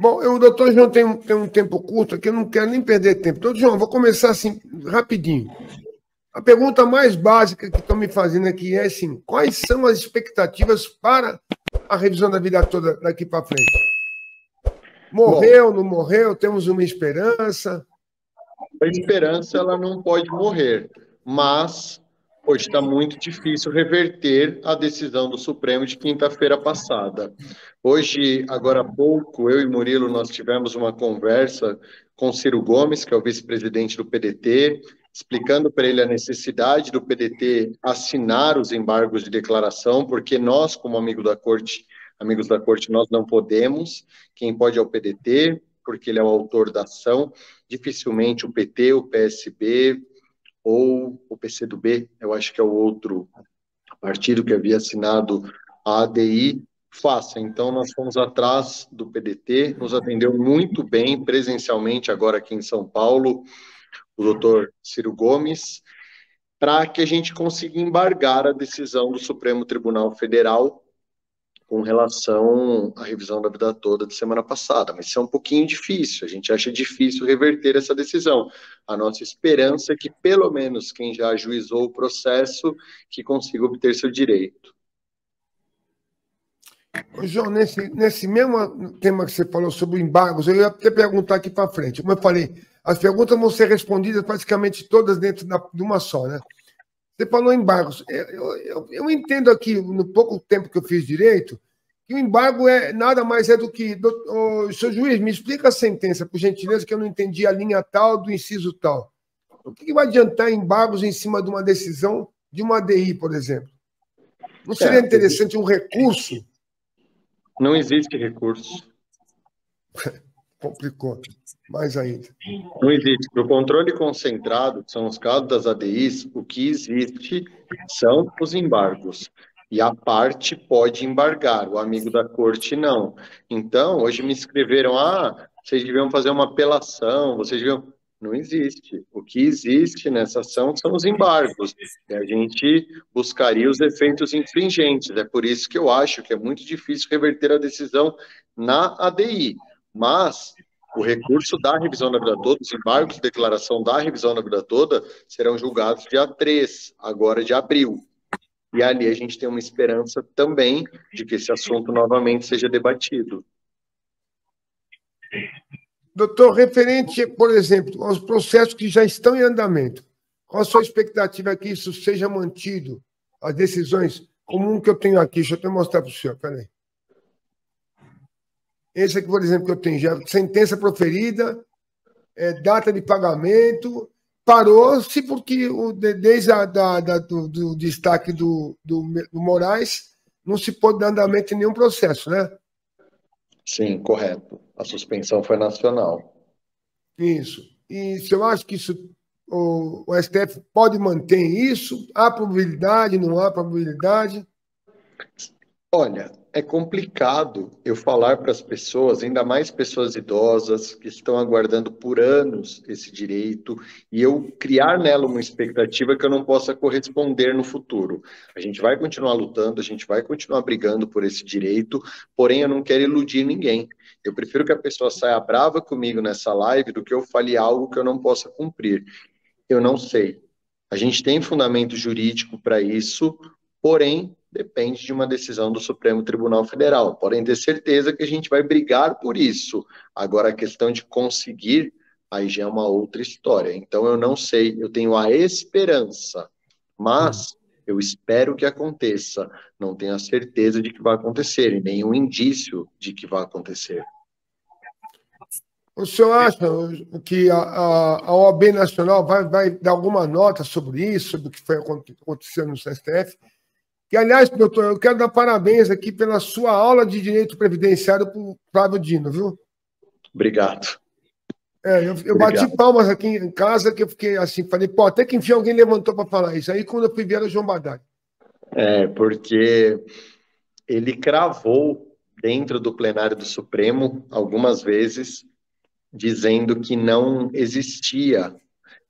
Bom, o doutor João tem um tempo curto aqui, eu não quero nem perder tempo. Doutor João, vou começar assim, rapidinho. A pergunta mais básica que estão me fazendo aqui é assim: quais são as expectativas para a revisão da vida toda daqui para frente? Morreu, não morreu? Temos uma esperança? A esperança ela não pode morrer, mas hoje está muito difícil reverter a decisão do Supremo de quinta-feira passada. Hoje, agora há pouco, eu e Murilo, nós tivemos uma conversa com Ciro Gomes, que é o vice-presidente do PDT, explicando para ele a necessidade do PDT assinar os embargos de declaração, porque nós, como amigos da corte, nós não podemos. Quem pode é o PDT, porque ele é o autor da ação. Dificilmente o PT, o PSB ou o PCdoB, eu acho que é o outro partido que havia assinado a ADI, faça. Então, nós fomos atrás do PDT, nos atendeu muito bem presencialmente agora aqui em São Paulo, o doutor Ciro Gomes, para que a gente consiga embargar a decisão do Supremo Tribunal Federal com relação à revisão da vida toda de semana passada, mas isso é um pouquinho difícil, a gente acha difícil reverter essa decisão. A nossa esperança é que, pelo menos, quem já ajuizou o processo, que consiga obter seu direito. João, nesse mesmo tema que você falou sobre embargos, eu ia até perguntar aqui para frente. Como eu falei, as perguntas vão ser respondidas praticamente todas dentro de uma só, né? Você falou embargos. Eu entendo aqui, no pouco tempo que eu fiz direito, que o embargo nada mais é do que... Senhor juiz, me explica a sentença, por gentileza, que eu não entendi a linha tal do inciso tal. O que vai adiantar embargos em cima de uma decisão de uma ADI, por exemplo? Não seria interessante um recurso? Não existe recurso. Complicou mais ainda. Não existe. Para o controle concentrado, que são os casos das ADIs, o que existe são os embargos. E a parte pode embargar, o amigo da corte não. Então, hoje me escreveram, vocês deviam fazer uma apelação, vocês deviam... Não existe. O que existe nessa ação são os embargos. E a gente buscaria os efeitos infringentes. É por isso que eu acho que é muito difícil reverter a decisão na ADI. Mas o recurso da revisão da vida toda, os embargos de declaração da revisão da vida toda, serão julgados dia 3, agora de abril. E ali a gente tem uma esperança também de que esse assunto novamente seja debatido. Doutor, referente, por exemplo, aos processos que já estão em andamento, qual a sua expectativa que isso seja mantido? As decisões, como um que eu tenho aqui, deixa eu até mostrar para o senhor, peraí. Esse aqui, por exemplo, que eu tenho já, sentença proferida, data de pagamento, parou-se porque desde do destaque do Moraes não se pôde dar andamento em nenhum processo, né? Sim, correto. A suspensão foi nacional. Isso. E se eu acho que o STF pode manter isso? Há probabilidade, não há probabilidade? Olha, é complicado eu falar para as pessoas, ainda mais pessoas idosas que estão aguardando por anos esse direito, e eu criar nela uma expectativa que eu não possa corresponder no futuro. A gente vai continuar lutando, a gente vai continuar brigando por esse direito, porém eu não quero iludir ninguém. Eu prefiro que a pessoa saia brava comigo nessa live do que eu fale algo que eu não possa cumprir. Eu não sei. A gente tem fundamento jurídico para isso, porém depende de uma decisão do Supremo Tribunal Federal. Podem ter certeza que a gente vai brigar por isso. Agora, a questão de conseguir, aí já é uma outra história. Então, eu não sei, eu tenho a esperança, mas eu espero que aconteça. Não tenho a certeza de que vai acontecer, e nenhum indício de que vai acontecer. O senhor acha que a OAB Nacional vai dar alguma nota sobre isso, sobre o que foi acontecendo no STF? Que, aliás, doutor, eu quero dar parabéns aqui pela sua aula de direito previdenciário para o Flávio Dino, viu? Obrigado. Eu bati palmas aqui em casa, que eu fiquei assim, falei, pô, até que enfim alguém levantou para falar isso. Aí, quando eu fui ver, era o João Badari. Porque ele cravou dentro do plenário do Supremo, algumas vezes, dizendo que não existia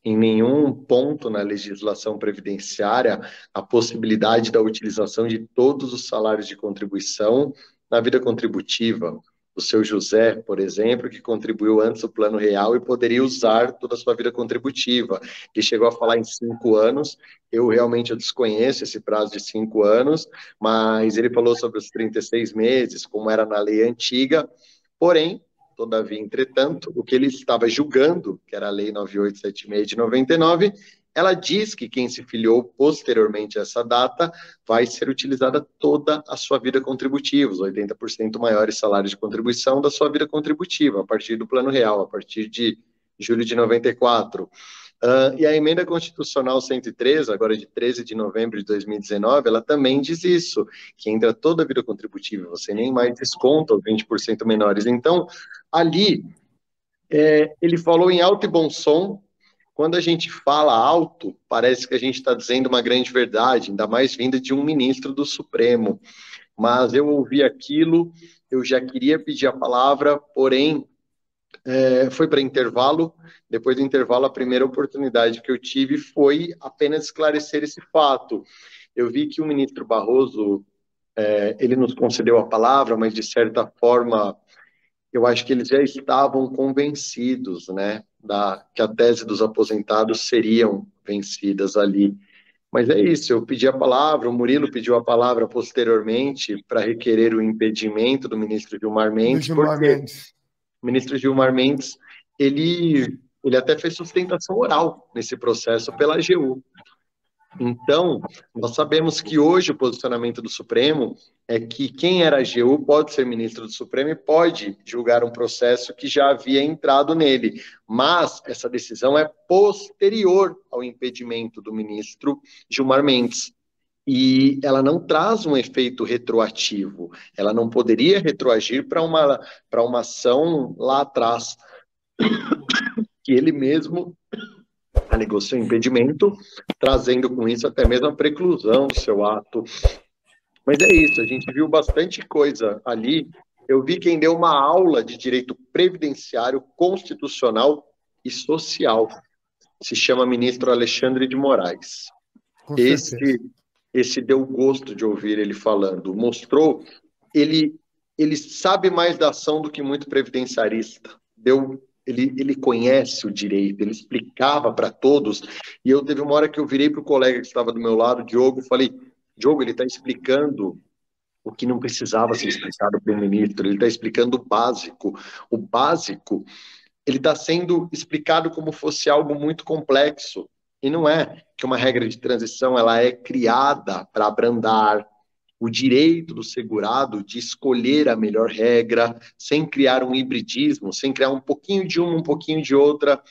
em nenhum ponto na legislação previdenciária a possibilidade da utilização de todos os salários de contribuição na vida contributiva. o seu José, por exemplo, que contribuiu antes do Plano Real e poderia usar toda a sua vida contributiva. Ele chegou a falar em 5 anos, eu desconheço esse prazo de 5 anos, mas ele falou sobre os 36 meses, como era na lei antiga, porém, todavia, entretanto, o que ele estava julgando, que era a Lei 9876 de 99, ela diz que quem se filiou posteriormente a essa data vai ser utilizada toda a sua vida contributiva, os 80% maiores salários de contribuição da sua vida contributiva, a partir do Plano Real, a partir de julho de 94. E a emenda constitucional 103, agora de 13 de novembro de 2019, ela também diz isso, que entra toda a vida contributiva, você nem mais desconta os 20% menores. Então, ali, ele falou em alto e bom som. Quando a gente fala alto, parece que a gente está dizendo uma grande verdade, ainda mais vinda de um ministro do Supremo. Mas eu ouvi aquilo, eu já queria pedir a palavra, porém, foi para intervalo. Depois do intervalo, a primeira oportunidade que eu tive foi apenas esclarecer esse fato. Eu vi que o ministro Barroso, ele nos concedeu a palavra, mas de certa forma, eu acho que eles já estavam convencidos, né, que a tese dos aposentados seriam vencidas ali. Mas é isso, eu pedi a palavra, o Murilo pediu a palavra posteriormente para requerer o impedimento do ministro Gilmar Do Mendes, Gilmar porque Mendes. o ministro Gilmar Mendes, ele até fez sustentação oral nesse processo pela AGU. Então, nós sabemos que hoje o posicionamento do Supremo é que quem era AGU pode ser ministro do Supremo e pode julgar um processo que já havia entrado nele, mas essa decisão é posterior ao impedimento do ministro Gilmar Mendes. E ela não traz um efeito retroativo, ela não poderia retroagir para uma ação lá atrás, que ele mesmo alegou seu impedimento, trazendo com isso até mesmo a preclusão do seu ato. Mas é isso, a gente viu bastante coisa ali. Eu vi quem deu uma aula de direito previdenciário, constitucional e social. Se chama ministro Alexandre de Moraes. Com certeza. Esse deu gosto de ouvir ele falando. Mostrou, ele sabe mais da ação do que muito previdenciarista. Ele conhece o direito, ele explicava para todos, e eu teve uma hora que eu virei para o colega que estava do meu lado, Diogo, falei, Diogo, ele está explicando o que não precisava ser explicado pelo ministro, ele está explicando o básico, ele está sendo explicado como fosse algo muito complexo, e não é que uma regra de transição, ela é criada para abrandar o direito do segurado de escolher a melhor regra, sem criar um hibridismo, sem criar um pouquinho de uma, um pouquinho de outra.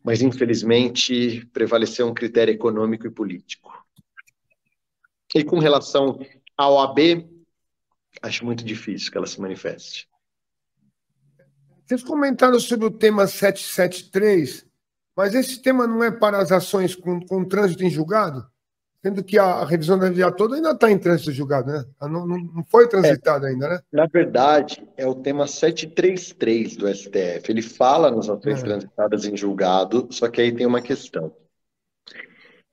Mas, infelizmente, prevaleceu um critério econômico e político. E com relação à OAB, acho muito difícil que ela se manifeste. Vocês comentaram sobre o tema 773, mas esse tema não é para as ações com trânsito em julgado? Sendo que a revisão da via toda ainda está em trânsito julgado, né? Não foi transitada ainda, né? Na verdade, é o tema 733 do STF. Ele fala nas ações transitadas em julgado, só que aí tem uma questão.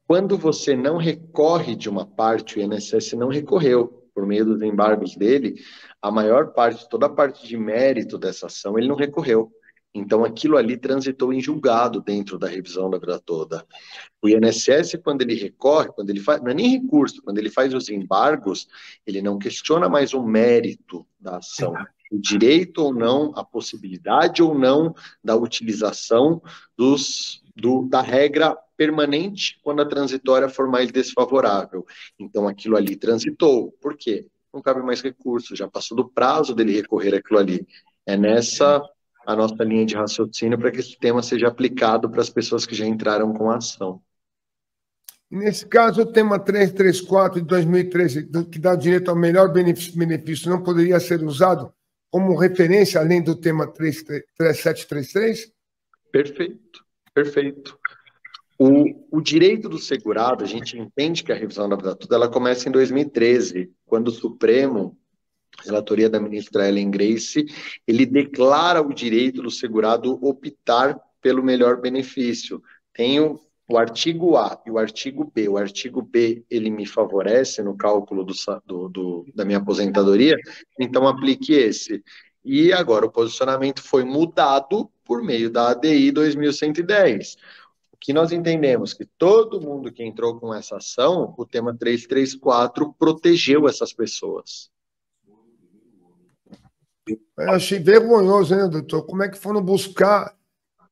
Quando você não recorre de uma parte, o INSS não recorreu por meio dos embargos dele, a maior parte, toda a parte de mérito dessa ação, ele não recorreu. Então, aquilo ali transitou em julgado dentro da revisão da vida toda. O INSS, quando ele recorre, quando ele faz, não é nem recurso, quando ele faz os embargos, ele não questiona mais o mérito da ação, o direito ou não, a possibilidade ou não da utilização da regra permanente quando a transitória for mais desfavorável. Então, aquilo ali transitou. Por quê? Não cabe mais recurso, já passou do prazo dele recorrer àquilo ali. É nessa a nossa linha de raciocínio para que esse tema seja aplicado para as pessoas que já entraram com a ação. E nesse caso, o tema 334 de 2013, que dá direito ao melhor benefício, não poderia ser usado como referência, além do tema 733? Perfeito, perfeito. O direito do segurado, a gente entende que a revisão da vida toda, ela começa em 2013, quando o Supremo, relatoria da ministra Ellen Grace, ele declara o direito do segurado optar pelo melhor benefício. Tenho o artigo A e o artigo B. O artigo B, ele me favorece no cálculo da minha aposentadoria, então aplique esse. E agora o posicionamento foi mudado por meio da ADI 2110. O que nós entendemos que todo mundo que entrou com essa ação, o tema 334 protegeu essas pessoas. Eu achei vergonhoso, né, doutor? Como é que foram buscar,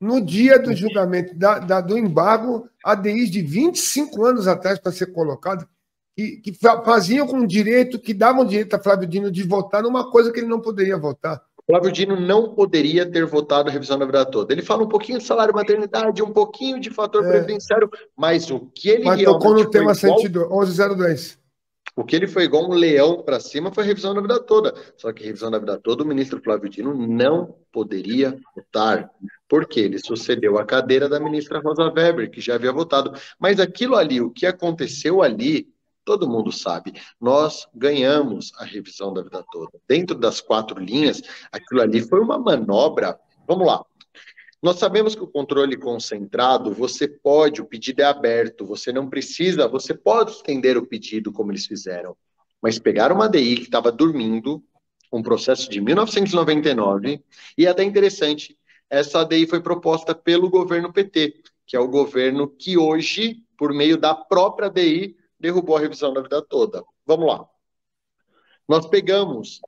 no dia do julgamento do embargo, ADIs de 25 anos atrás para ser colocado, que faziam com direito, que davam direito a Flávio Dino de votar numa coisa que ele não poderia votar. Flávio Dino não poderia ter votado a revisão da vida toda. Ele fala um pouquinho de salário maternidade, um pouquinho de fator previdenciário, mas o que ele realmente tocou no tema 102. O que ele foi igual um leão para cima foi a revisão da vida toda. Só que a revisão da vida toda, o ministro Flávio Dino não poderia votar, porque ele sucedeu a cadeira da ministra Rosa Weber, que já havia votado. Mas aquilo ali, o que aconteceu ali, todo mundo sabe. Nós ganhamos a revisão da vida toda. Dentro das 4 linhas, aquilo ali foi uma manobra. Vamos lá. Nós sabemos que o controle concentrado, o pedido é aberto, você pode estender o pedido como eles fizeram, mas pegaram uma ADI que estava dormindo, um processo de 1999, e é até interessante, essa ADI foi proposta pelo governo PT, que é o governo que hoje, por meio da própria ADI, derrubou a revisão da vida toda. Vamos lá. Nós pegamos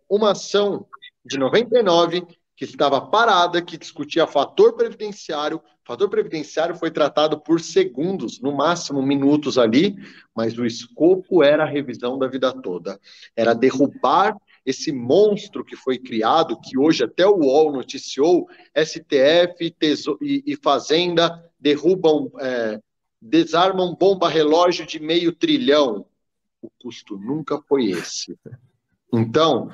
uma ação de 99, que estava parada, que discutia fator previdenciário. O fator previdenciário foi tratado por segundos, no máximo minutos ali, mas o escopo era a revisão da vida toda. Era derrubar esse monstro que foi criado, que hoje até o UOL noticiou, STF e Fazenda desarmam bomba relógio de $500 bilhão. O custo nunca foi esse. Então,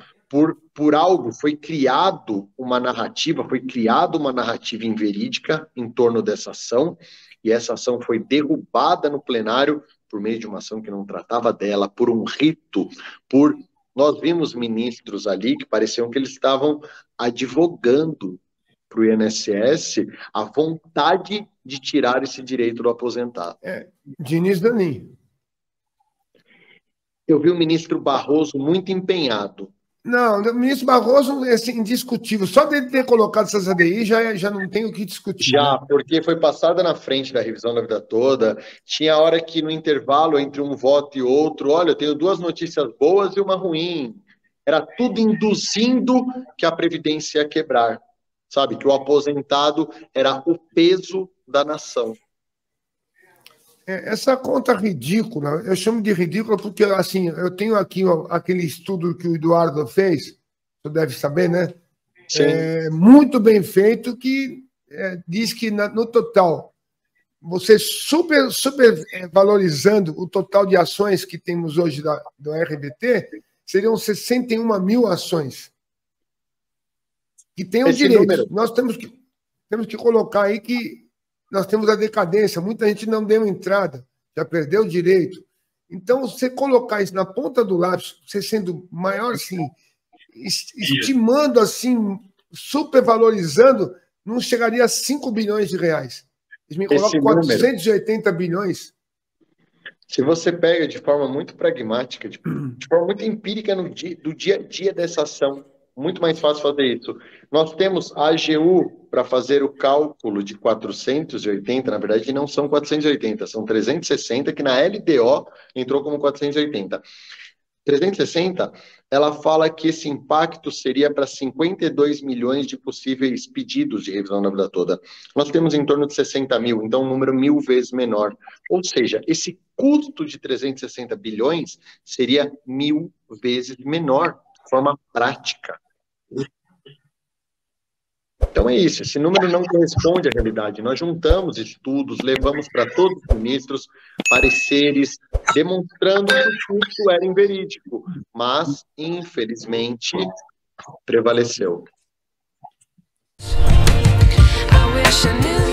por algo, foi criada uma narrativa inverídica em torno dessa ação, e essa ação foi derrubada no plenário por meio de uma ação que não tratava dela, por um rito, nós vimos ministros ali que pareciam que eles estavam advogando para o INSS a vontade de tirar esse direito do aposentado. Diniz Danin. Eu vi o ministro Barroso muito empenhado. Não, o ministro Barroso é indiscutível. Só dele ter colocado essas ADI já não tem o que discutir. Já, porque foi passada na frente da revisão da vida toda. Tinha hora que no intervalo entre um voto e outro, olha, eu tenho 2 notícias boas e uma ruim. Era tudo induzindo que a Previdência ia quebrar. Sabe, que o aposentado era o peso da nação. Essa conta ridícula, eu chamo de ridícula porque, assim, eu tenho aqui aquele estudo que o Eduardo fez, você deve saber, né? Sim. Muito bem feito, que diz que no total, você super valorizando o total de ações que temos hoje do RBT, seriam 61 mil ações. Que tem o direito. Número. Nós temos que colocar aí que nós temos a decadência, muita gente não deu entrada, já perdeu o direito. Então, você colocar isso na ponta do lápis, você sendo maior, assim, estimando, assim, supervalorizando, não chegaria a 5 bilhões de reais. Eles me colocam 480 bilhões. Se você pega de forma muito pragmática, de forma muito empírica do dia a dia dessa ação, muito mais fácil fazer isso. Nós temos a AGU para fazer o cálculo de 480, na verdade não são 480, são 360, que na LDO entrou como 480. 360, ela fala que esse impacto seria para 52 milhões de possíveis pedidos de revisão da vida toda. Nós temos em torno de 60 mil, então um número 1000 vezes menor. Ou seja, esse custo de 360 bilhões seria 1000 vezes menor, de forma prática. Então é isso, esse número não corresponde à realidade. Nós juntamos estudos, levamos para todos os ministros pareceres, demonstrando que o custo era inverídico, mas, infelizmente, prevaleceu. I wish I knew